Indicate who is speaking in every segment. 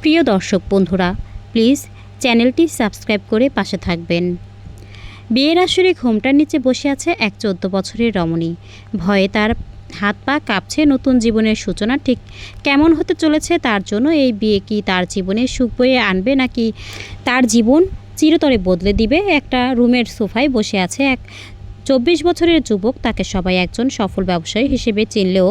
Speaker 1: প্রিয় দর্শক বন্ধুরা, প্লিজ চ্যানেলটি সাবস্ক্রাইব করে পাশে থাকবেন। বিয়ের আসরে ঘোমটার নিচে বসে আছে এক 14 বছরের রমণী। ভয়ে তার হাত পা কাঁপছে। নতুন জীবনের সূচনা ঠিক কেমন হতে চলেছে তার জন্য। এই বিয়ে কি তার জীবনে সুখ বয়ে আনবে, নাকি তার জীবন চিরতরে বদলে দিবে? একটা রুমের সোফায় বসে আছে এক 24 বছরের যুবক। তাকে সবাই একজন সফল ব্যবসায়ী হিসেবে চিনলেও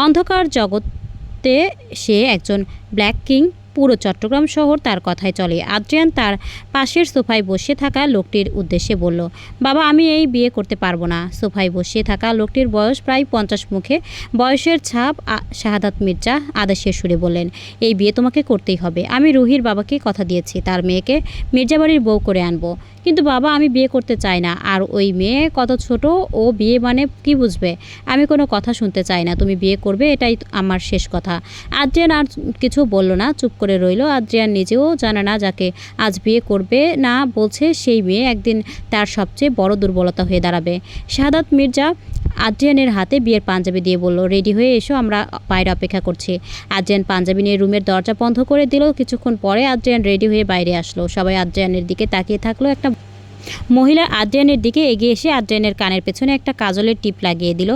Speaker 1: অন্ধকার জগতে সে একজন ব্ল্যাক কিং। পুরো চট্টগ্রাম শহর তার কথায় চলে। আদ্রিয়ান তার পাশের সোফায় বসে থাকা লোকটির উদ্দেশ্যে বলল, বাবা, আমি এই বিয়ে করতে পারবো না। সোফায় বসে থাকা লোকটির বয়স প্রায় 50, মুখে বয়সের ছাপ। শাহাদাত মির্জা আদেশের সুরে বললেন, এই বিয়ে তোমাকে করতেই হবে। আমি রুহির বাবাকে কথা দিয়েছি তার মেয়েকে মির্জাবাড়ির বউ করে আনবো। কিন্তু বাবা, আমি বিয়ে করতে চাই না। আর ওই মেয়ে কত ছোট, ও বিয়ে মানে কি বুঝবে? আমি কোনো কথা শুনতে চাই না। তুমি বিয়ে করবে, এটাই আমার শেষ কথা। আদ্রিয়ান আর কিছু বলল না, চুপ করে রইল। আদ্রিয়ান নিজেও জানে না যাকে আজ বিয়ে করবে না বলছে সেই মেয়ে একদিন তার সবচেয়ে বড় দুর্বলতা হয়ে দাঁড়াবে। শাহাদাত মির্জা আদ্রিয়ানের হাতে বিয়ের পাঞ্জাবি দিয়ে বলল, রেডি হয়ে এসো, আমরা বাইরে অপেক্ষা করছি। আদ্রিয়ান পাঞ্জাবি নিয়ে রুমের দরজা বন্ধ করে দিল। কিছুক্ষণ পরে আদ্রিয়ান রেডি হয়ে বাইরে আসলো। সবাই আদ্রিয়ানের দিকে তাকিয়ে থাকলো। একটা মহিলা আদ্রিয়ানের দিকে এগিয়ে এসে আদ্রিয়ানের কানের পেছনে একটা কাজলের টিপ লাগিয়ে দিল।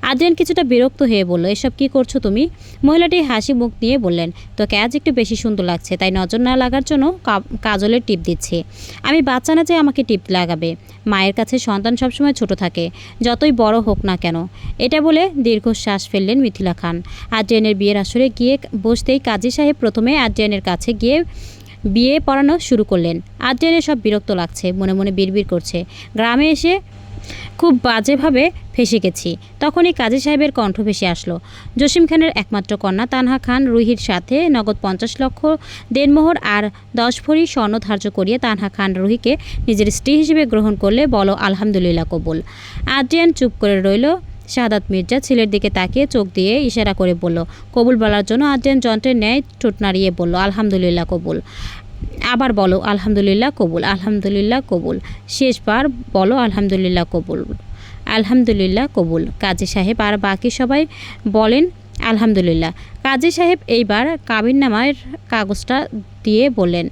Speaker 1: আদ্রিয়ান কিছুটা বিরক্ত হয়ে বলল, এসব কি করছো তুমি? মহিলাটি হাসি মুখ নিয়ে বললেন, তোকে আজ একটু বেশি সুন্দর লাগছে, তাই নজর না লাগার জন্য কাজলের টিপ দিচ্ছি। আমি বাচ্চা না চাই আমাকে টিপ লাগাবে। মায়ের কাছে সন্তান সবসময় ছোট থাকে, যতই বড় হোক না কেন। এটা বলে দীর্ঘশ্বাস ফেললেন মিথিলা খান। আদ্রিয়ানের বিয়ের আসরে গিয়ে বসতেই কাজী সাহেব প্রথমে আদ্রিয়ানের কাছে গিয়ে বিয়ে পড়ানো শুরু করলেন। আদ্রিয়ানের সব বিরক্ত লাগছে, মনে মনে বিড়বিড় করছে, গ্রামে এসে খুব বাজেভাবে ফেসে গেছি। তখনই কাজী সাহেবের কণ্ঠ ভেসে আসলো। জসিম খানের একমাত্র কন্যা তানহা খান রুহির সাথে নগদ 50 লক্ষ দেনমোহর আর 10 ভরি স্বর্ণ ধার্য করিয়ে তানহা খান রুহিকে নিজের স্ত্রী হিসেবে গ্রহণ করলে বলো আলহামদুলিল্লাহ কবুল। আদ্রিয়ান চুপ করে রইল। শাহাদাত মির্জা ছেলের দিকে তাকিয়ে চোখ দিয়ে ইশারা করে বলল, কবুল বলার জন্য আদ্রিয়ান যন্ত্রের ন্যায় ঠোঁট নাড়িয়ে বলল, আলহামদুলিল্লাহ কবুল। আবার বলো আলহামদুলিল্লাহ কবুল, আলহামদুলিল্লাহ কবুল। শেষবার বলো আলহামদুলিল্লাহ কবুল, আলহামদুলিল্লাহ কবুল। কাজী সাহেব আর বাকি সবাই বলেন আলহামদুলিল্লাহ। কাজী সাহেব এইবার কাবিননামার কাগজটা দিয়ে বললেন,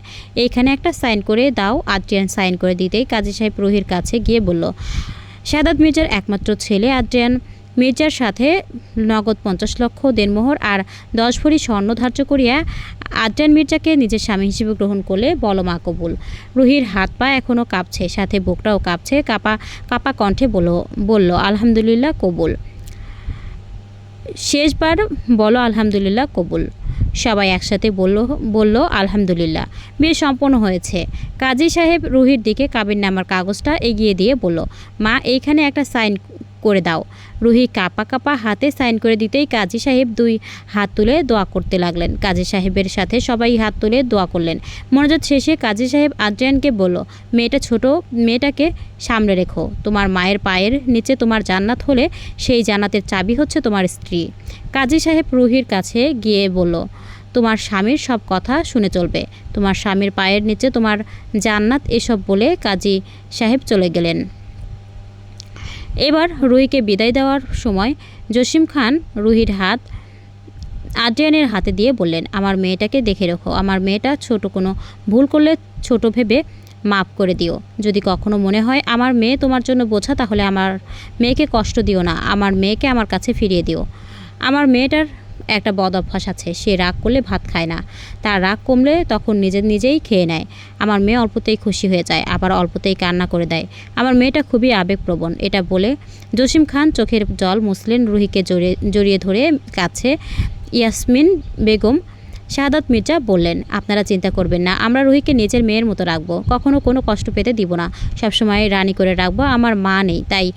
Speaker 1: এইখানে একটা সাইন করে দাও। আদ্রিয়ান সাইন করে দিতেই কাজী সাহেব রুহির কাছে গিয়ে বলল, শাহাদাত মির্জার একমাত্র ছেলে আদ্রিয়ান মির্জার সাথে নগদ 50 লক্ষ দেনমোহর আর 10 ভরি স্বর্ণ ধার্য করিয়া আদ্রিয়ান মির্জাকে নিজের স্বামী হিসেবে গ্রহণ করলে বলো মা কবুল। রুহির হাত পা এখনও কাঁপছে, সাথে বুকটাও কাঁপছে। কাপা কণ্ঠে বলল আলহামদুলিল্লাহ কবুল। শেষবার বলো আলহামদুলিল্লাহ কবুল। সবাই একসাথে বলল আলহামদুলিল্লাহ। বিয়ে সম্পন্ন হয়েছে। কাজী সাহেব রুহির দিকে কাবিননামার কাগজটা এগিয়ে দিয়ে বলল, মা, এইখানে একটা সাইন করে দাও। রুহি কাপা হাতে সাইন করে দিতেই কাজী সাহেব 2 হাত তুলে দোয়া করতে লাগলেন। কাজী সাহেবের সাথে সবাই হাত তুলে দোয়া করলেন। মনোজাত শেষে কাজী সাহেব আদ্রিয়ানকে বলল, মেয়েটা ছোট, মেয়েটাকে সামনে রেখো। তোমার মায়ের পায়ের নিচে তোমার জান্নাত হলে সেই জান্নাতের চাবি হচ্ছে তোমার স্ত্রী। কাজী সাহেব রুহির কাছে গিয়ে বলল, তোমার স্বামীর সব কথা শুনে চলবে। তোমার স্বামীর পায়ের নিচে তোমার জান্নাত। এসব বলে কাজী সাহেব চলে গেলেন। এবার রুহিকে বিদায় দেওয়ার সময় জসিম খান রুহির হাত আদ্রিয়ানের হাতে দিয়ে বললেন, আমার মেয়েটাকে দেখে রেখো। আমার মেয়েটা ছোট, কোনো ভুল করলে ছোট ভেবে মাফ করে দিও। যদি কখনো মনে হয় আমার মেয়ে তোমার জন্য বোঝা, তাহলে আমার মেয়েকে কষ্ট দিও না। আমার মেয়েকে আমার কাছে ফিরিয়ে দিও। আমার মেয়েটার একটা বদ অভ্যাস আছে, সে রাগ করলে ভাত খায় না। তার রাগ কমলে তখন নিজেই খেয়ে নেয়। আমার মেয়ে অল্পতেই খুশি হয়ে যায়, আবার অল্পতেই কান্না করে দেয়। আমার মেয়েটা খুবই আবেগপ্রবণ। এটা বলে জসিম খান চোখের জল মুছলেন। রুহিকে জড়িয়ে ধরে কাছে ইয়াসমিন বেগম শাহাদাত মির্জা বললেন, আপনারা চিন্তা করবেন না, আমরা রুহিকে নিজের মেয়ের মতো রাখবো। কখনো কোনো কষ্ট পেতে দিব না। সবসময় রানী করে রাখবো। আমার মা নেই, তাই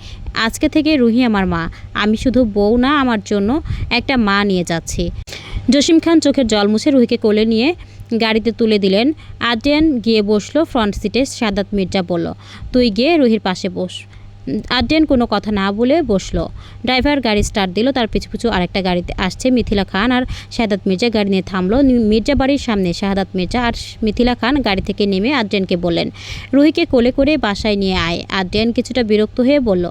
Speaker 1: আজকে থেকে রুহি আমার মা। আমি শুধু বউ না, আমার জন্য একটা মা নিয়ে যাচ্ছি। জসিম খান চোখের জল মুছে রুহিকে কোলে নিয়ে গাড়িতে তুলে দিলেন। আদ্রিয়ান গিয়ে বসলো ফ্রন্ট সিটে। শাহাদাত মির্জা বলল, তুই গিয়ে রুহির পাশে বস। আদ্রিয়ান কোনো কথা না বলে বসলো। ড্রাইভার গাড়ি স্টার্ট দিল। তার পিছু আরেকটা গাড়িতে আসছে মিথিলা খান আর শাহাদাত মির্জা। গাড়ি নিয়ে থামলো মির্জা বাড়ির সামনে। শাহাদাত মির্জা আর মিথিলা খান গাড়ি থেকে নেমে আদ্রিয়ানকে বললেন, রুহিকে কোলে করে বাসায় নিয়ে আয়। আদ্রিয়ান কিছুটা বিরক্ত হয়ে বলল,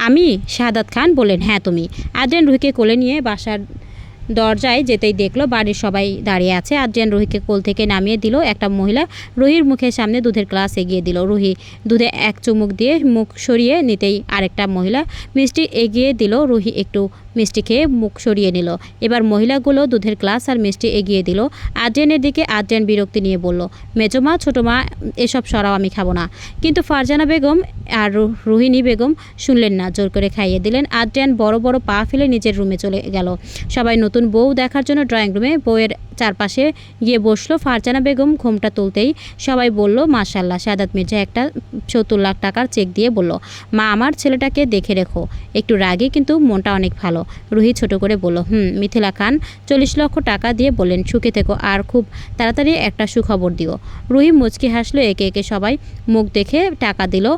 Speaker 1: আমি? শাহাদাত খান বললেন, হ্যাঁ তুমি। আদ্রিয়ান রুহিকে কোলে নিয়ে বাসার দরজায় যেতেই দেখলো বাড়ির সবাই দাঁড়িয়ে আছে। আদ্রিয়ান রুহিকে কোল থেকে নামিয়ে দিল। একটা মহিলা রুহির মুখের সামনে দুধের গ্লাস এগিয়ে দিল। রুহি দুধে এক চুমুক দিয়ে মুখ সরিয়ে নিতেই আরেকটা মহিলা মিষ্টি এগিয়ে দিল। রুহি একটু মিষ্টি খেয়ে মুখ সরিয়ে নিল। এবার মহিলাগুলো দুধের গ্লাস আর মিষ্টি এগিয়ে দিল আদ্রিয়ানের দিকে। আদ্রিয়ান বিরক্তি নিয়ে বলল, মেজো মা, ছোটো মা, এসব সরাও, আমি খাবো না। কিন্তু ফারজানা বেগম আর রোহিণী বেগম শুনলেন না, জোর করে খাইয়ে দিলেন। আদ্রিয়ান বড় বড় পা ফেলে নিজের রুমে চলে গেল। সবাই নতুন বউ দেখার জন্য ড্রয়িং রুমে বউয়ের চারপাশে গিয়ে বসলো। ফারজানা বেগম ঘোমটা তুলতেই সবাই বলল, মাশাল্লাহ। সাদাত মির্জা একটা ৭০ লাখ টাকার চেক দিয়ে বলল, মা, আমার ছেলেটাকে দেখে রেখো। একটু রাগে কিন্তু মনটা অনেক ভালো। রুহি ছোট করে বলল, মিথিলা খান ৪০ লক্ষ টাকা দিয়ে বললেন, সুখে থেকো আর খুব তাড়াতাড়ি একটা সুখবর দিও। রুহি মুচকি হাসলো। একে একে সবাই মুখ দেখে টাকা দিল।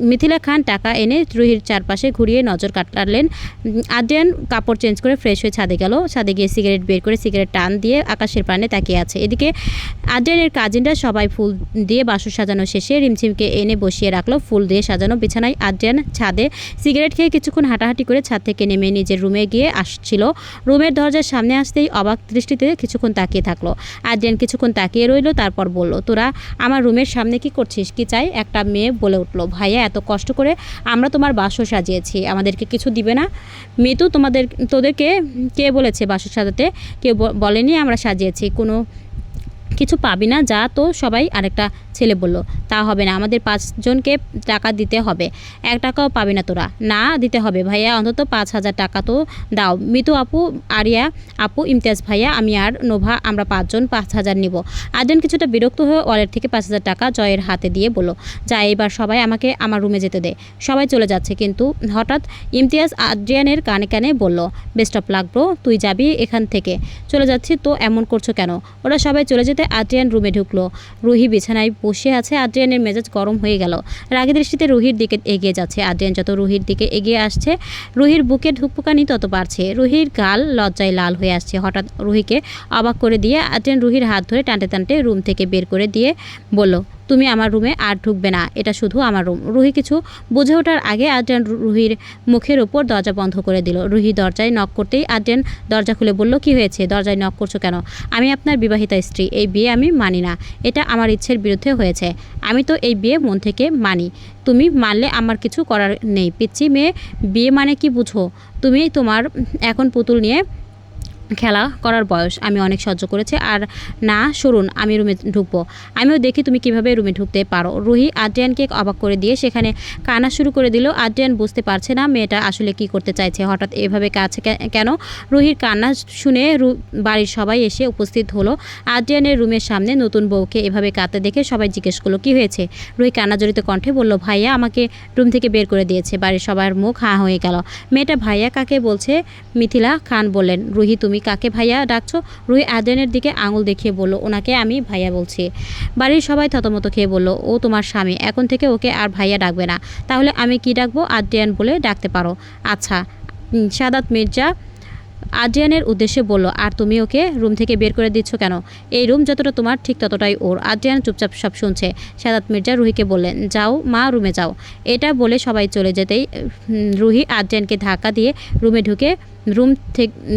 Speaker 1: মিথিলা খান টাকা এনে রুহির চারপাশে ঘুরিয়ে নজর কাটালেন। আদ্রিয়ান কাপড় চেঞ্জ করে ফ্রেশ হয়ে ছাদে গেল। ছাদে গিয়ে সিগারেট বের করে সিগারেট টান দিয়ে আকাশের পানে তাকিয়ে আছে। এদিকে আদ্রিয়ানের কাজিনরা সবাই ফুল দিয়ে বাসর সাজানো শেষে রিমঝিমকে এনে বসিয়ে রাখলো ফুল দিয়ে সাজানো বিছানায়। আদ্রিয়ান ছাদে সিগারেট খেয়ে কিছুক্ষণ হাঁটাহাঁটি করে ছাদ থেকে নেমে নিজের রুমে গিয়ে আসছিল। রুমের দরজার সামনে আসতেই অবাক দৃষ্টিতে কিছুক্ষণ তাকিয়ে থাকলো। আদ্রিয়ান কিছুক্ষণ তাকিয়ে রইল, তারপর বলল, তোরা আমার রুমের সামনে কি করছিস? কি চাই? একটা মেয়ে বলে উঠল, ভাইয়া, এত কষ্ট করে আমরা তোমার বাসর সাজিয়েছি, আমাদেরকে কিছু দিবে না? মিতু, তোদেরকে কে বলেছে বাসর সাজাতে? কেউ বলেনি আমরা সাজিয়েছি। কোনো কিছু পাবি না, যা। তো সবাই আরেকটা ছেলে বলল, তা হবে না, আমাদের 5 জনকে টাকা দিতে হবে। 1 টাকাও পাবি না তোরা। না, দিতে হবে ভাইয়া, অন্তত 5,000 টাকা তো দাও। মিতু আপু, আরিয়া আপু, ইমতিয়াজ ভাইয়া, আমি আর নোভা, আমরা 5 জন 5,000 নিব। আদ্রিয়ান কিছুটা বিরক্ত হয়ে ওয়ালেট থেকে 5,000 টাকা জয়ের হাতে দিয়ে বলল, যা, এবার সবাই আমাকে আমার রুমে যেতে দে। সবাই চলে যাচ্ছে, কিন্তু হঠাৎ ইমতিয়াজ আদ্রিয়ানের কানে কানে বলল, বেস্ট অফ লাক ব্রো, তুই যাবি এখান থেকে? চলে যাচ্ছি তো, এমন করছো কেন? ওরা সবাই চলে যেতে আদ্রিয়ান রুমে ঢুকলো। রুহি বিছানায় বসে আছে। আদ্রিয়ানের মেজাজ গরম হয়ে গেল। রাগী দৃষ্টিতে রুহির দিকে এগিয়ে যাচ্ছে। আদ্রিয়ান যত রুহির দিকে এগিয়ে আসছে, রুহির বুকে ঢুকপুকানি তত বাড়ছে। রুহির গাল লজ্জায় লাল হয়ে আসছে। হঠাৎ রুহিকে অবাক করে দিয়ে আদ্রিয়ান রুহির হাত ধরে টানতে টানতে রুম থেকে বের করে দিয়ে বলল, তুমি আমার রুমে আর ঢুকবে না, এটা শুধু আমার রুম। রুহি কিছু বুঝে ওঠার আগে আদ্রিয়ান রুহির মুখের ওপর দরজা বন্ধ করে দিল। রুহি দরজায় নক করতেই আদ্রিয়ান দরজা খুলে বলল, কি হয়েছে? দরজায় নক করছো কেন? আমি আপনার বিবাহিতা স্ত্রী, এই বিয়ে আমি মানি না। এটা আমার ইচ্ছের বিরুদ্ধে হয়েছে। আমি তো এই বিয়ে মন থেকে মানি। তুমি মানলে আমার কিছু করার নেই। পিচ্ছি মেয়ে, বিয়ে মানে কি বুঝো তুমি? তোমার এখন পুতুল নিয়ে খেলা করার বয়স। আমি অনেক সহ্য করেছি। আর না, সরুন, আমি রুমে ঢুকবো। আমিও দেখি তুমি কিভাবে রুমে ঢুকতে পারো। রুহি আদ্রিয়ানকে অবাক করে দিয়ে সেখানে কান্না শুরু করে দিল। আদ্রিয়ান বুঝতে পারছে না মেয়েটা আসলে কি করতে চাইছে, হঠাৎ এভাবে কাছে কেন। রুহির কান্না শুনে বাড়ির সবাই এসে উপস্থিত হলো। আদ্রিয়ানের রুমের সামনে নতুন বউকে এভাবে কাঁদতে দেখে সবাই জিজ্ঞেস করলো, কি হয়েছে? রুহি কান্না জড়িত কণ্ঠে বলল, ভাইয়া আমাকে রুম থেকে বের করে দিয়েছে। বাড়ির সবার মুখ হাঁ হয়ে গেল। মেয়েটা ভাইয়া কাকে বলছে? মিথিলা খান বললেন। রুহি, তুমি কাকে ভাইয়া ডাকছো? রুহি আদ্রিয়ানের দিকে আঙুল দেখিয়ে বলল, ওনাকে আমি ভাইয়া বলছি। বাড়ির সবাই থতমত খেয়ে বলল, ও তোমার স্বামী, এখন থেকে ওকে আর ভাইয়া ডাকবে না। তাহলে আমি কি ডাকবো? আদ্রিয়ান বলে ডাকতে পারো। আচ্ছা। সাদাত মির্জা আদ্রিয়ানের উদ্দেশ্যে বলল, আর তুমি ওকে রুম থেকে বের করে দিচ্ছ কেন? এই রুম যতটা তোমার ঠিক ততটাই ওর। আদ্রিয়ান চুপচাপ সব শুনছে। সাদাত মির্জা রুহিকে বললেন, যাও মা, রুমে যাও। এটা বলে সবাই চলে যেতেই রুহি আদ্রিয়ানকে ধাক্কা দিয়ে রুমে ঢুকে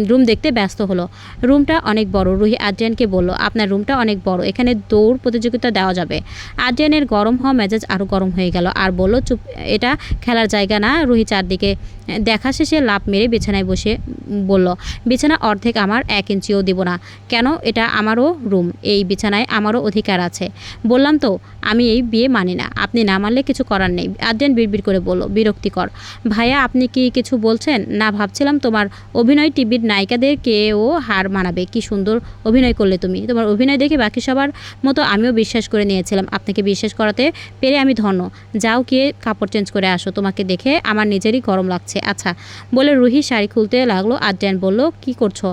Speaker 1: রুম দেখতে ব্যস্ত হলো। রুমটা অনেক বড়। রুহি আদ্রিয়ানকে বলল, আপনার রুমটা অনেক বড়, এখানে দৌড় প্রতিযোগিতা দেওয়া যাবে। আদ্রিয়ানের গরম হওয়া মেজাজ আরও গরম হয়ে গেল আর বলল, চুপ, এটা খেলার জায়গা না। রুহি চারদিকে দেখা শেষে লাফ মেরে বিছানায় বসে বলল, বিছানা অর্ধেক আমার, 1 ইঞ্চিও দিব না। কেন? এটা আমারও রুম, এই বিছানায় আমারও অধিকার আছে। বললাম তো, আমি এই বিয়ে মানি না। আপনি না মানলে কিছু করার নেই। আদ্রিয়ান বিড়বিড় করে বলল, বিরক্তিকর। ভাইয়া, আপনি কি কিছু বলছেন? না, ভাবছিলাম তোমার অভিনয় টিভির নায়িকাদের কেও হার মানাবে। কি সুন্দর অভিনয় করলে তুমি। তোমার অভিনয় দেখে বাকি সবার মতো আমিও বিশ্বাস করে নিয়েছিলাম। আপনাকে বিশ্বাস করাতে পেরে আমি ধন্য। যাও, গিয়ে কাপড় চেঞ্জ করে আসো, তোমাকে দেখে আমার নিজেরই গরম লাগছে। আচ্ছা বলে রুহি শাড়ি খুলতে লাগলো। আদ্রিয়ান বলল, কি করছো?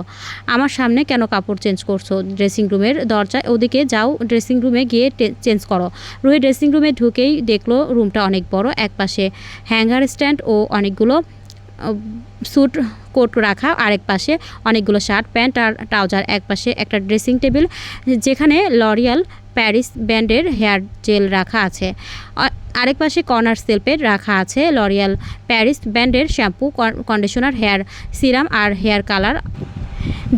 Speaker 1: আমার সামনে কেন কাপড় চেঞ্জ করছো? ড্রেসিং রুমের দরজা ওদিকে, যাও ড্রেসিং রুমে গিয়ে চেঞ্জ করো। রুহি ড্রেসিং রুমে ঢুকেই দেখলো রুমটা অনেক বড়। একপাশে হ্যাঙ্গার স্ট্যান্ড ও অনেকগুলো স্যুট কোট রাখা, আরেক পাশে অনেকগুলো শার্ট প্যান্ট আর ট্রাউজার। এক পাশে একটা ড্রেসিং টেবিল যেখানে লরিয়াল প্যারিস ব্র্যান্ডের হেয়ার জেল রাখা আছে। আরেক পাশে কর্নার সেলফে রাখা আছে লরিয়াল প্যারিস ব্র্যান্ডের শ্যাম্পু, কন্ডিশনার, হেয়ার সিরাম আর হেয়ার কালার।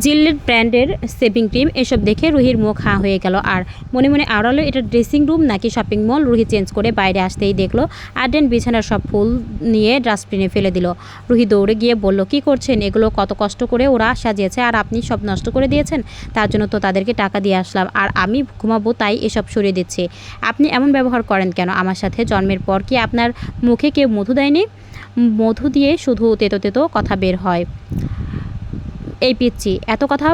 Speaker 1: জিলেট ব্র্যান্ডের শেভিং ক্রিম এসব দেখে রুহির মুখ হাঁ হয়ে গেল আর মনে মনে আওড়ালো এটা ড্রেসিং রুম নাকি শপিং মল। রুহি চেঞ্জ করে বাইরে আসতেই দেখলো আদ্রিয়ান বিছানার সব ফুল নিয়ে ডাস্টবিনে ফেলে দিল। রুহি দৌড়ে গিয়ে বলল, কি করছেন? এগুলো কত কষ্ট করে ওরা সাজিয়েছে আর আপনি সব নষ্ট করে দিয়েছেন। তার জন্য তো তাদেরকে টাকা দিয়ে আসলাম আর আমি ঘুমাবো তাই এসব সরিয়ে দিচ্ছি। আপনি এমন ব্যবহার করেন কেন আমার সাথে? জন্মের পর কি আপনার মুখে কেউ মধু দেয়নি? মধু দিয়ে শুধু তেতো তেতো কথা বের হয়। এই পিচ্চি, এত কথা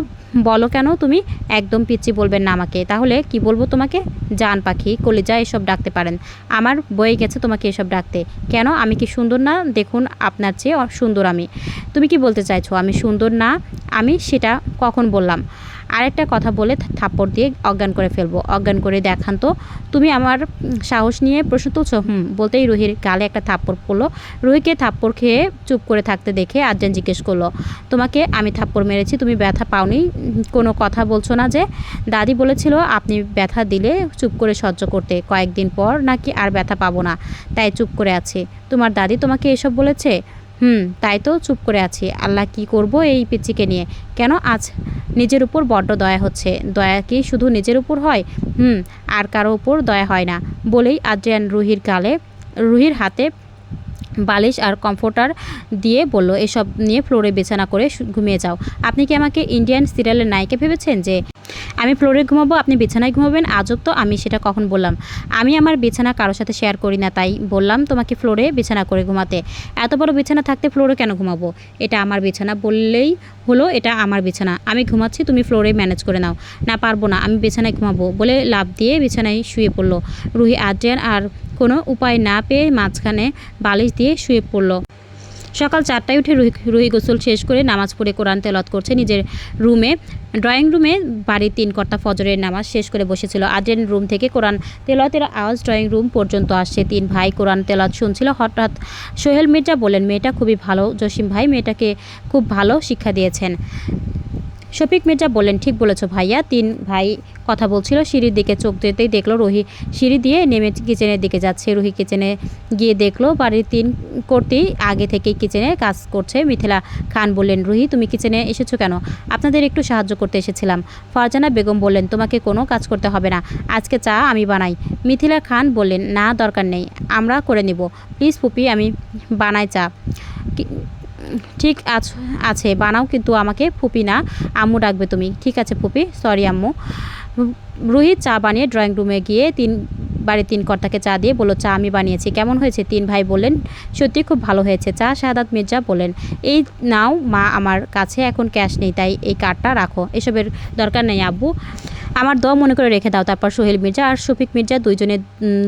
Speaker 1: বলো কেন তুমি? একদম পিচ্চি বলবেন না আমাকে। তাহলে কি বলবো তোমাকে? জান পাখি, কলিজা এসব ডাকতে পারেন। আমার বয়ে গেছে তোমাকে এসব ডাকতে। কেন? আমি কি সুন্দর না? দেখুন আপনার চেয়ে সুন্দর আমি। তুমি কি বলতে চাইছো আমি সুন্দর না? আমি সেটা কখন বললাম? আরেকটা কথা বলে থাপ্পড় দিয়ে অজ্ঞান করে ফেলবো। অজ্ঞান করে দেখান তো। তুমি আমার সাহস নিয়ে প্রশ্ন তুলছো? বলতেই রুহির গালে একটা থাপ্পড় পড়লো। রুহিকে থাপ্পড় খেয়ে চুপ করে থাকতে দেখে আদ্রিয়ান জিজ্ঞেস করলো, তোমাকে আমি থাপ্পড় মেরেছি, তুমি ব্যথা পাওনি? কোনো কথা বলছো না যে? দাদি বলেছিল আপনি ব্যথা দিলে চুপ করে সহ্য করতে, কয়েকদিন পর নাকি আর ব্যথা পাবো না, তাই চুপ করে আছি। তোমার দাদি তোমাকে এসব বলেছে? তাই তো চুপ করে আছি। আল্লাহ কি করব এই পিচ্চিকে নিয়ে। কেন? আজ নিজের উপর বড্ড দয়া হচ্ছে। দয়া কি শুধু নিজের উপর হয়? আর কারো উপর দয়া হয় না। বলেই আদ্রিয়ান রুহির হাতে বালিশ আর কমফোর্টার দিয়ে বলল, এসব নিয়ে ফ্লোরে বিছানা করে ঘুমিয়ে যাও। আপনি কি আমাকে ইন্ডিয়ান সিরিয়ালের নায়িকা ভেবেছেন যে আমি ফ্লোরে ঘুমাবো, আপনি বিছানায় ঘুমাবেন? আজব তো, আমি সেটা কখন বললাম? আমি আমার বিছানা কারোর সাথে শেয়ার করি না, তাই বললাম তোমাকে ফ্লোরে বিছানা করে ঘুমাতে। এত বড় বিছানা থাকতে ফ্লোরে কেন ঘুমাবো? এটা আমার বিছানা বললেই হলো, এটা আমার বিছানা। আমি ঘুমাচ্ছি, তুমি ফ্লোরে ম্যানেজ করে নাও। না পারবো না, আমি বিছানায় ঘুমাবো বলে লাফ দিয়ে বিছানায় শুয়ে পড়লো রুহি। আদ্রিয়ান আর কোনো উপায় না পেয়ে মাঝখানে বালিশ দিয়ে শুয়ে পড়ল। সকাল 4টায় উঠে রুহি গোসল শেষ করে নামাজ পড়ে কোরআন তেলাওয়াত করছে নিজের রুমে। ড্রয়িং রুমে বাড়ির 3 কর্তা ফজরের নামাজ শেষ করে বসেছিল। আদ্রিয়ান রুম থেকে কোরআন তেলাওয়াতের আওয়াজ ড্রয়িং রুম পর্যন্ত আসছে। 3 ভাই কোরআন তেলাওয়াত শুনছিল। হঠাৎ সোহেল মির্জা বললেন, মেয়েটা খুবই ভালো জসিম ভাই, মেয়েটাকে খুব ভালো শিক্ষা দিয়েছেন। শফিক মির্জা বললেন, ঠিক বলেছ ভাইয়া। 3 ভাই কথা বলছিল। সিঁড়ির দিকে চোখ যেতেই দেখলো রুহি সিঁড়ি দিয়ে নেমে কিচেনের দিকে যাচ্ছে। রুহি কিচেনে গিয়ে দেখলো বাড়ির 3 কর্তাই আগে থেকেই কিচেনে কাজ করছে। মিথিলা খান বললেন, রুহি তুমি কিচেনে এসেছো কেন? আপনাদের একটু সাহায্য করতে এসেছিলাম। ফারজানা বেগম বললেন, তোমাকে কোনো কাজ করতে হবে না, আজকে চা আমি বানাই। মিথিলা খান বললেন, না দরকার নেই, আমরা করে নিব। প্লিজ ফুপি, আমি বানাই চা। ঠিক আছে বানাও, কিন্তু আমাকে ফুপি না আম্মু ডাকবে তুমি। ঠিক আছে ফুপি, সরি আম্মু। রুহি চা বানিয়ে ড্রয়িং রুমে গিয়ে বাড়ির 3 কর্তাকে চা দিয়ে বলল, চা আমি বানিয়েছি, কেমন হয়েছে? 3 ভাই বললেন, সত্যি খুব ভালো হয়েছে চা। শাহাদাত মির্জা বললেন, এই নাও মা, আমার কাছে এখন ক্যাশ নেই, তাই এই কার্ডটা রাখো। এসবের দরকার নেই আব্বু, আমার দোয়া মনে করে রেখে দাও। তারপর সোহেল মির্জা আর শফিক মির্জা দুইজনে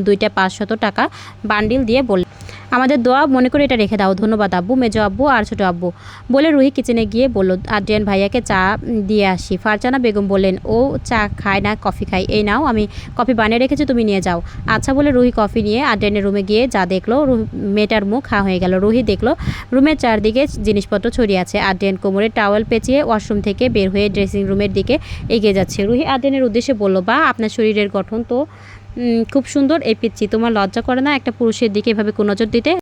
Speaker 1: 2টা 500 টাকা বান্ডিল দিয়ে বললেন, আমাদের দোয়া মনে করে এটা রেখে দাও। ধন্যবাদ আব্বু, মেজো আব্বু আর ছোটো আব্বু। বলে রুহি কিচেনে গিয়ে বলল, আদ্রিয়ান ভাইয়াকে চা দিয়ে আসি। ফারজানা বেগম বললেন, ও চা খায় না, কফি খাই। এই নাও, আমি কফি বানিয়ে রেখেছি, তুমি নিয়ে যাও। আচ্ছা বলে রুহি কফি নিয়ে আদ্রিয়ানের রুমে গিয়ে যা দেখলো, মেয়েটার মুখ হাঁ হয়ে গেল। রুহি দেখলো রুমের চারদিকে জিনিসপত্র ছড়িয়ে আছে। আদ্রিয়ান কোমরে টাওয়েল পেঁচিয়ে ওয়াশরুম থেকে বের হয়ে ড্রেসিং রুমের দিকে এগিয়ে যাচ্ছে। রুহি আদ্রিয়ানের উদ্দেশ্যে বলল, বা আপনার শরীরের গঠন তো খুব সুন্দর। এই পিচ্চি, তোমার লজ্জা করে না একটা পুরুষের দিকে এভাবে নজর দিতে?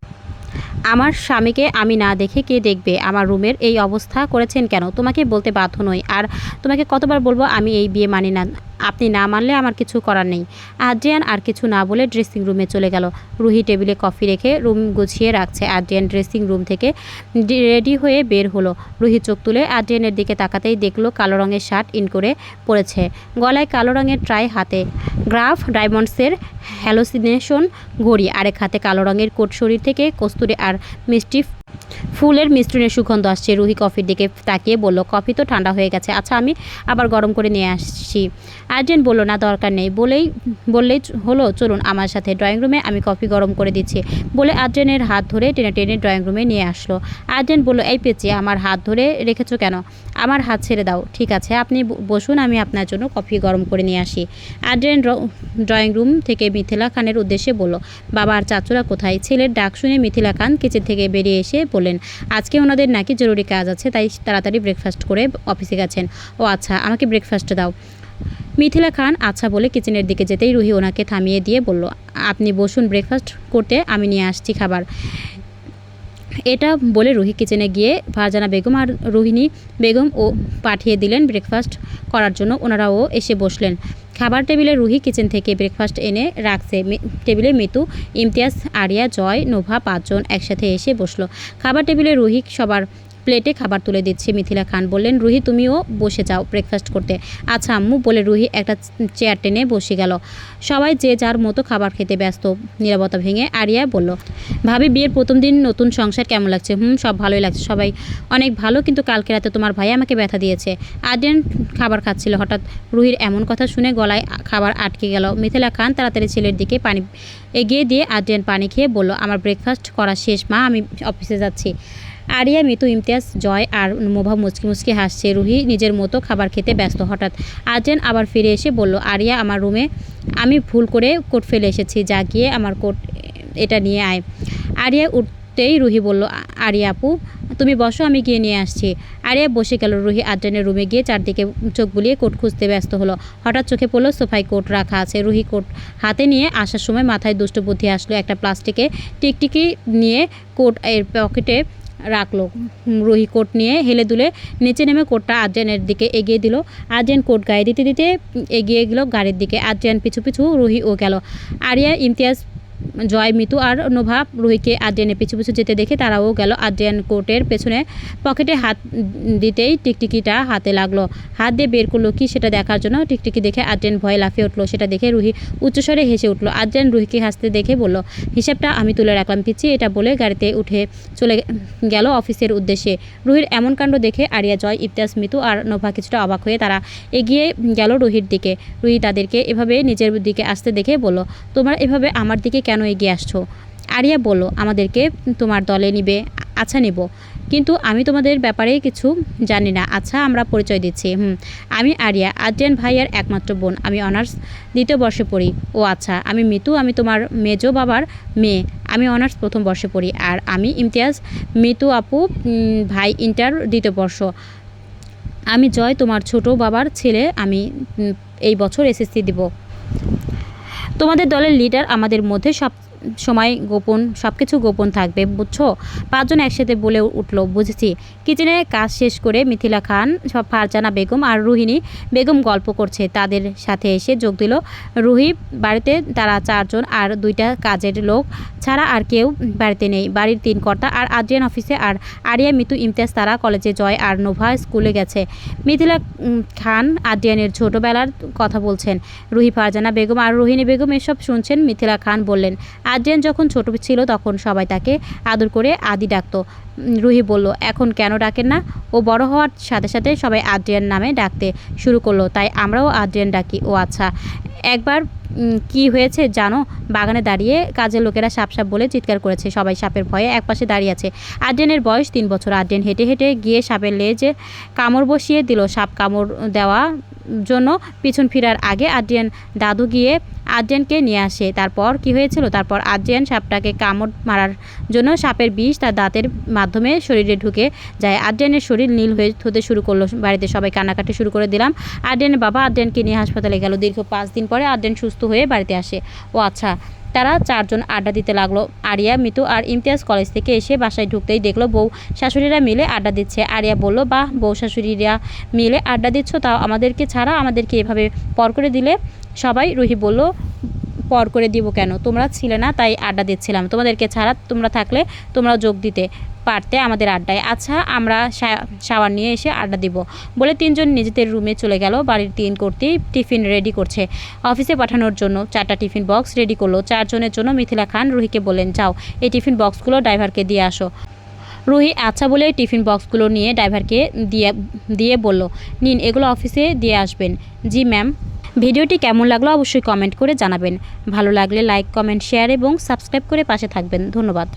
Speaker 1: আমার স্বামীকে আমি না দেখে কে দেখবে? আমার রুমের এই অবস্থা করেছেন কেন? তোমাকে বলতে বাধ্য নই, আর তোমাকে কতবার বলবো আমি এই বিয়ে মানি না। আপনি না মানলে আমার কিছু করার নেই। আদ্রিয়ান আর কিছু না বলে ড্রেসিং রুমে চলে গেল। রুহি টেবিলে কফি রেখে রুম গুছিয়ে রাখছে। আদ্রিয়ান ড্রেসিং রুম থেকে রেডি হয়ে বের হলো। রুহি চোখ তুলে আদ্রিয়ানের দিকে তাকাতেই দেখলো কালো রঙের শার্ট ইন করে পরেছে, গলায় কালো রঙের ট্রাই, হাতে গ্রাফ ডায়মন্ডসের হ্যালোসিনেশন ঘড়ি, আরেক হাতে কালো রঙের কোট। শরীর থেকে কস্তুরি আর মিষ্টি ফুলের মিশ্রণের সুগন্ধ আসছে। রুহি কফির দিকে তাকিয়ে বলল, কফি তো ঠান্ডা হয়ে গেছে, আচ্ছা আমি আবার গরম করে নিয়ে আসছি। আর্জেন্ট বলল, না দরকার নেই। বললেই হলো, চলুন আমার সাথে ড্রয়িং রুমে, আমি কফি গরম করে দিচ্ছি। বলে আর্জেন্টের হাত ধরে টেনে টেনে ড্রয়িং রুমে নিয়ে আসলো। আর্জেন্ট বলল, এই পেঁচি, আমার হাত ধরে রেখেছো কেন? আমার হাত ছেড়ে দাও। ঠিক আছে আপনি বসুন, আমি আপনার জন্য কফি গরম করে নিয়ে আসি। আর্জেন্ট ড্রয়িং রুম থেকে মিথিলা খানের উদ্দেশ্যে বলল, বাবা আর চাচুরা কোথায়? ছেলের ডাক শুনে মিথিলা খান কিচেন থেকে বেরিয়ে এসে বললেন, আজকে ওনাদের নাকি জরুরি কাজ আছে, তাই তাড়াতাড়ি ব্রেকফাস্ট করে অফিসে গেছেন। ও আচ্ছা, আমাকে ব্রেকফাস্ট দাও। মিথিলা খান আচ্ছা বলে কিচেনের দিকে যেতেই রুহি ওনাকে থামিয়ে দিয়ে বলল, আপনি বসুন ব্রেকফাস্ট করতে, আমি নিয়ে আসছি খাবার। এটা বলে রুহি কিচেনে গিয়ে ফারজানা বেগম আর রোহিণী বেগম ও পাঠিয়ে দিলেন ব্রেকফাস্ট করার জন্য। ওনারাও এসে বসলেন খাবার টেবিলে। রুহি কিচেন থেকে ব্রেকফাস্ট এনে রাখছে টেবিলে। মিতু, ইমতিয়াজ, আরিয়া, জয়, নোভা 5 জন একসাথে এসে বসলো খাবার টেবিলে। রুহি সবার প্লেটে খাবার তুলে দিচ্ছে। মিথিলা খান বললেন, রুহি তুমিও বসে যাও ব্রেকফাস্ট করতে। আচ্ছা আম্মু বলে রুহি একটা চেয়ার টেনে বসে গেল। সবাই যে যার মতো খাবার খেতে ব্যস্ত। নীরবতা ভেঙে আরিয়া বলল, ভাবি বিয়ের প্রথম দিন নতুন সংসার কেমন লাগছে? সব ভালোই লাগছে, সবাই অনেক ভালো, কিন্তু কালকে রাতে তোমার ভাই আমাকে ব্যথা দিয়েছে। আদ্রিয়ান খাবার খাচ্ছিল, হঠাৎ রুহির এমন কথা শুনে গলায় খাবার আটকে গেল। মিথিলা খান তাড়াতাড়ি ছেলের দিকে পানি এগিয়ে দিয়ে আদ্রিয়ান পানি খেয়ে বলল, আমার ব্রেকফাস্ট করা শেষ মা, আমি অফিসে যাচ্ছি। আরিয়া, মিতু, ইমতিয়াজ, জয় আর নোভা মুচকি মুচকি হাসছে। রুহি নিজের মতো খাবার খেতে ব্যস্ত। হঠাৎ আদ্রিয়ান আবার ফিরে এসে বলল, আরিয়া আমার রুমে আমি ভুল করে কোট ফেলে এসেছি, যা গিয়ে আমার কোট এটা নিয়ে আয়। আরিয়া উঠতেই রুহি বলল, আরিয়া আপু তুমি বসো, আমি গিয়ে নিয়ে আসছি। আরিয়া বসে গেল। রুহি আদ্রিয়ানের রুমে গিয়ে চারদিকে চোখ বুলিয়ে কোট খুঁজতে ব্যস্ত হলো। হঠাৎ চোখে পড়লো সোফায় কোট রাখা আছে। রুহি কোট হাতে নিয়ে আসার সময় মাথায় দুষ্ট বুদ্ধি আসলো। একটা প্লাস্টিকে টিকটিকি নিয়ে কোট এর পকেটে রাখলো। রুহি কোট নিয়ে হেলে দুলে নিচে নেমে কোটটা আদ্রিয়ানের দিকে এগিয়ে দিল। আদ্রিয়ান কোট গায়ে দিতে দিতে এগিয়ে গেল গাড়ির দিকে। আদ্রিয়ান পিছু পিছু রুহি ও গেল। আরিয়া, ইমতিয়াজ, জয়, মিতু আর নোভা রুহিকে আদ্রিয়ানের পিছু পিছু যেতে দেখে তারাও গেল। আদ্রিয়ান কোটের পেছনে পকেটে হাত দিতেই টিকটিকিটা হাতে লাগলো। হাত দিয়ে বের করলো কি সেটা দেখার জন্য। টিকটিকি দেখে আদ্রিয়ান ভয়ে লাফিয়ে উঠলো। সেটা দেখে রুহি উচ্চস্বরে হেসে উঠলো। আদ্রিয়ান রুহিকে হাসতে দেখে বলল, হিসাবটা আমি তুলে রাখলাম পিচ্ছি। এটা বলে গাড়িতে উঠে চলে গেল অফিসের উদ্দেশ্যে। রুহির এমন কাণ্ড দেখে আরিয়া, জয়, ইমতিয়াজ, মিতু আর নোভা কিছুটা অবাক হয়ে তারা এগিয়ে গেল রুহির দিকে। রুহি তাদেরকে এভাবে নিজের দিকে আসতে দেখে বলল, তোমরা এভাবে আমার দিকে কেন এগিয়ে আসছো? আরিয়া বলল, আমাদেরকে তোমার দলে নিবে। আচ্ছা নিব, কিন্তু আমি তোমাদের ব্যাপারে কিছু জানি না। আচ্ছা আমরা পরিচয় দিচ্ছি। আমি আরিয়া, আদ্রিয়ান ভাইয়ার একমাত্র বোন। আমি অনার্স 2য় বর্ষে পড়ি। ও আচ্ছা, আমি মিতু, আমি তোমার মেজো বাবার মেয়ে। আমি অনার্স 1ম বর্ষে পড়ি। আর আমি ইমতিয়াজ, মিতু আপু ভাই ইন্টার 2য় বর্ষ। আমি জয়, তোমার ছোট বাবার ছেলে। আমি এই বছর এসএসসি দিব। তোমাদের দলের লিডার। আমাদের মধ্যে সব সময় গোপন, সব কিছু গোপন থাকবে, বুঝছো? 5 জন একসাথে বলে উঠল, বুঝেছি। কিচেনে কাজ শেষ করে মিথিলা খান, ফারজানা বেগম আর রোহিণী বেগম গল্প করছে। তাদের সাথে এসে যোগ দিল রুহি। বাড়িতে তারা 4 জন আর 2টা কাজের লোক ছাড়া আর কেউ বাড়িতে নেই। বাড়ির 3 কর্তা আর আদ্রিয়ান অফিসে, আর আরিয়া, মিতু, ইমতিয়াজ তারা কলেজে, জয় আর নোভা স্কুলে গেছে। মিথিলা খান আদ্রিয়ানের ছোটোবেলার কথা বলছেন। রুহি, ফারজানা বেগম আর রোহিণী বেগম এসব শুনছেন। মিথিলা খান বললেন, আদ্রিয়ান যখন ছোট ছিল তখন সবাই তাকে আদর করে আদি ডাকতো। রুহি বলল, এখন কেন ডাকেন না? ও বড় হওয়ার সাথে সাথে সবাই আদ্রিয়ান নামে ডাকতে শুরু করলো, তাই আমরাও আদ্রিয়ান ডাকি। ও আচ্ছা। একবার কি হয়েছে জানো? বাগানে দাঁড়িয়ে কাজের লোকেরা সাপ সাপ বলে চিৎকার করেছে। সবাই সাপের ভয়ে একপাশে দাঁড়িয়ে আছে। আদ্রিয়ানের বয়স 3 বছর। আদ্রিয়ান হেঁটে হেঁটে গিয়ে সাপের লেজে কামড় বসিয়ে দিল। সাপ কামড় দেওয়া জন্য পিছন ফিরার আগে আদ্রিয়ান দাদু গিয়ে আদ্রিয়ানকে নিয়ে আসে। তারপর কি হয়েছিল? তারপর আদ্রিয়ান সাপটাকে কামড় মারার জন্য সাপের বিষ তার দাঁতের মাধ্যমে শরীরে ঢুকে যায়। আদ্রিয়ানের শরীর নীল হতে শুরু করলো। বাড়িতে সবাই কান্নাকাটি শুরু করে দিলাম। আদ্রিয়ানের বাবা আদ্রিয়ানকে নিয়ে হাসপাতালে গেল। দীর্ঘ 5 দিন পরে আদ্রিয়ান সুস্থ হয়ে বাড়িতে আসে। ও আচ্ছা। তারা 4 জন আড্ডা দিতে লাগলো। আরিয়া, মিতু আর ইমতিয়াজ কলেজ থেকে এসে বাসায় ঢুকতেই দেখলো বউ শাশুড়িরা মিলে আড্ডা দিচ্ছে। আরিয়া বলল, বাহ, বউ শাশুড়িরা মিলে আড্ডা দিচ্ছ, তাও আমাদেরকে ছাড়া। আমাদেরকে এভাবে পর করে দিলে সবাই। রুহি বলল, পর করে দিব কেন? তোমরা ছিলে না তাই আড্ডা দিচ্ছিলাম। তোমাদেরকে ছাড়া তোমরা থাকলে তোমরাও যোগ দিতে পারতে আমাদের আড্ডায়। আচ্ছা আমরা শাওয়ার নিয়ে এসে আড্ডা দিব বলে 3 জন নিজেদের রুমে চলে গেল। বাড়ির 3 কর্তী টিফিন রেডি করছে অফিসে পাঠানোর জন্য। 4টা টিফিন বক্স রেডি করলো 4 জনের জন্য। মিথিলা খান রুহিকে বললেন, যাও এই টিফিন বক্সগুলো ড্রাইভারকে দিয়ে আসো। রুহি আচ্ছা বলে টিফিন বক্সগুলো নিয়ে ড্রাইভারকে দিয়ে বলল, নিন এগুলো অফিসে দিয়ে আসবেন। জি ম্যাম। ভিডিওটি কেমন লাগলো অবশ্যই কমেন্ট করে জানাবেন। ভালো লাগলে লাইক, কমেন্ট, শেয়ার এবং সাবস্ক্রাইব করে পাশে থাকবেন। ধন্যবাদ।